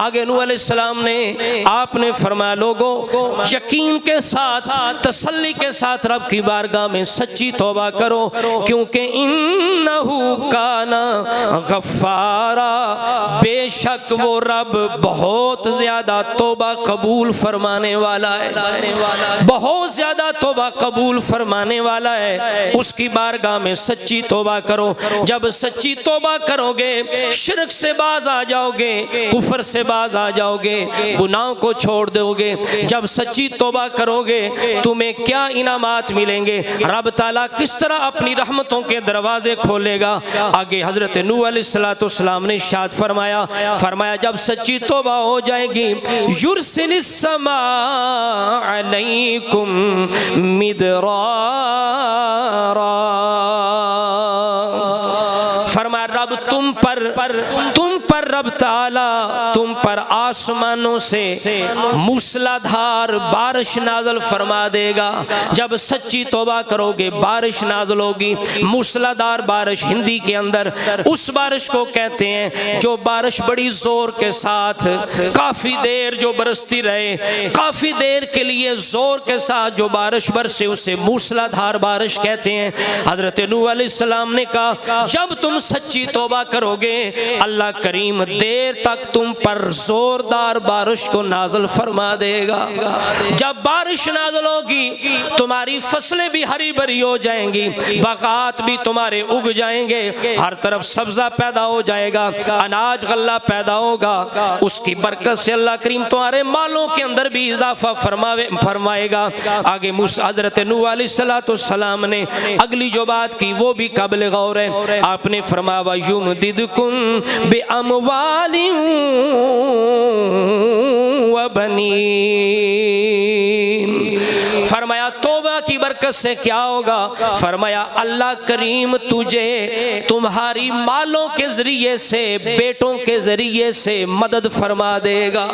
आगे नूह अलैहिस्सलाम ने आपने फरमाया लोगों यकीन के साथ तसल्ली के साथ रब की बारगाह में सच्ची तौबा करो, क्योंकि इन्नहु काना गफ्फारा, बेशक वो रब बहुत ज्यादा तौबा कबूल फरमाने वाला है, बहुत ज्यादा तौबा कबूल फरमाने वाला है। उसकी बारगाह में सच्ची तौबा करो। जब सच्ची तौबा करोगे शिरक से बाज आ जाओगे, कुफर से बाज आ जाओगे, गुनाहों को छोड़ दोगे। जब सच्ची तौबा करोगे तुम्हें क्या इनामात मिलेंगे, रब ताला किस तरह अपनी रहमतों के दरवाजे खोलेगा। आगे हजरत नूह अलैहिस्सलाम ने इरशाद फरमाया जब सच्ची तौबा हो जाएगी युरसिलिस समा अलैकुम मिदरारा, फरमाया रब तुम पर रब ताला तुम पर आसमानों से मूसलाधार बारिश नाज़िल फरमा देगा। जब सच्ची तौबा करोगे बारिश नाज़िल होगी, मूसलाधार बारिश हिंदी के अंदर उस बारिश को कहते हैं जो बारिश बड़ी जोर के साथ काफी देर जो बरसती रहे, काफी देर के लिए जोर के साथ जो बारिश बरसे उसे मूसलाधार बारिश कहते हैं। हजरत नूह अलैहिस्सलाम ने कहा जब तुम सच्ची तौबा करोगे अल्लाह करीम देर तक तुम पर जोरदार बारिश को नाज़िल फरमा देगा। जब बारिश नाज़िल होगी तुम्हारी फसलें भी हरी भरी हो जाएंगी, बागात भी तुम्हारे उग जाएंगे, हर तरफ सब्जा पैदा हो जाएगा, अनाज गल्ला पैदा होगा। उसकी बरकत से अल्लाह करीम तुम्हारे मालों के अंदर भी इजाफा फरमाएगा। आगे हजरत नूह अलैहिस्सलाम ने अगली जो बात की वो भी काबिल गौर है। आपने फरमाया युमदिदकुम बिअमवालिन व बनीन, फरमाया तौबा की बरकत से क्या होगा, फरमाया अल्लाह करीम तुझे तुम्हारी मालों के जरिए से बेटों के जरिए से मदद फरमा देगा।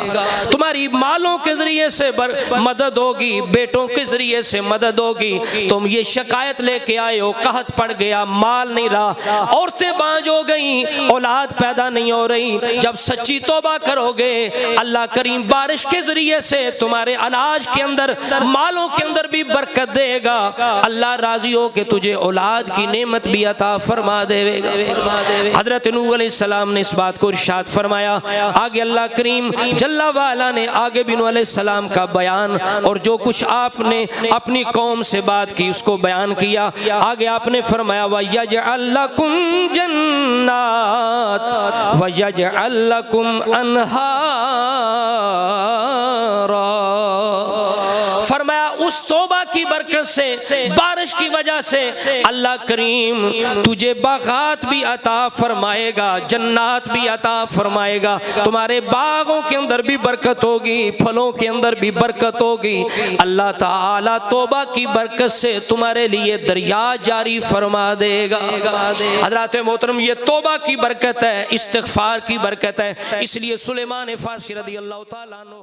तुम्हारी मालों के जरिए से मदद होगी, बेटों के जरिए से मदद होगी। तुम ये शिकायत लेके आए हो कहत पड़ गया, माल नहीं रहा, औरतें बांझ हो गई, औलाद पैदा नहीं हो रही। जब सच्ची तौबा करोगे अल्लाह करीम बारिश के जरिए से तुम्हारे अनाज के अंदर मालों के अंदर भी बरकत देगा। अल्लाह राजी हो के तुझे औलाद की नेमत भी अता फरमा देगा। हजरत नूह अलैहिस्सलाम ने इस बात को इरशाद फरमाया। आगे अल्लाह करीम जल्ला वाला ने आगे भी नूह अलैहिस्सलाम का बयान और जो कुछ आपने अपनी कौम से बात की उसको बयान किया। आगे आपने फरमाया वयजअल लकुम जन्नात वयजअल लकुम अनहारा, फरमाया उस तौबा की बरकत से बारिश की वजह से अल्लाह करीम तुझे बागात भी अता फरमाएगा, जन्नात भी अता फरमाएगा। तुम्हारे बागों के अंदर भी बरकत होगी, फलों के अंदर भी बरकत होगी। अल्लाह ताला तौबा की बरकत से तुम्हारे लिए दरिया जारी फरमा देगा। हज़रात मोहतरम ये तौबा की बरकत है, इस्तिग़फ़ार की बरकत है। इसलिए सुलेमान फारसी रज़ी अल्लाह तआला अन्हु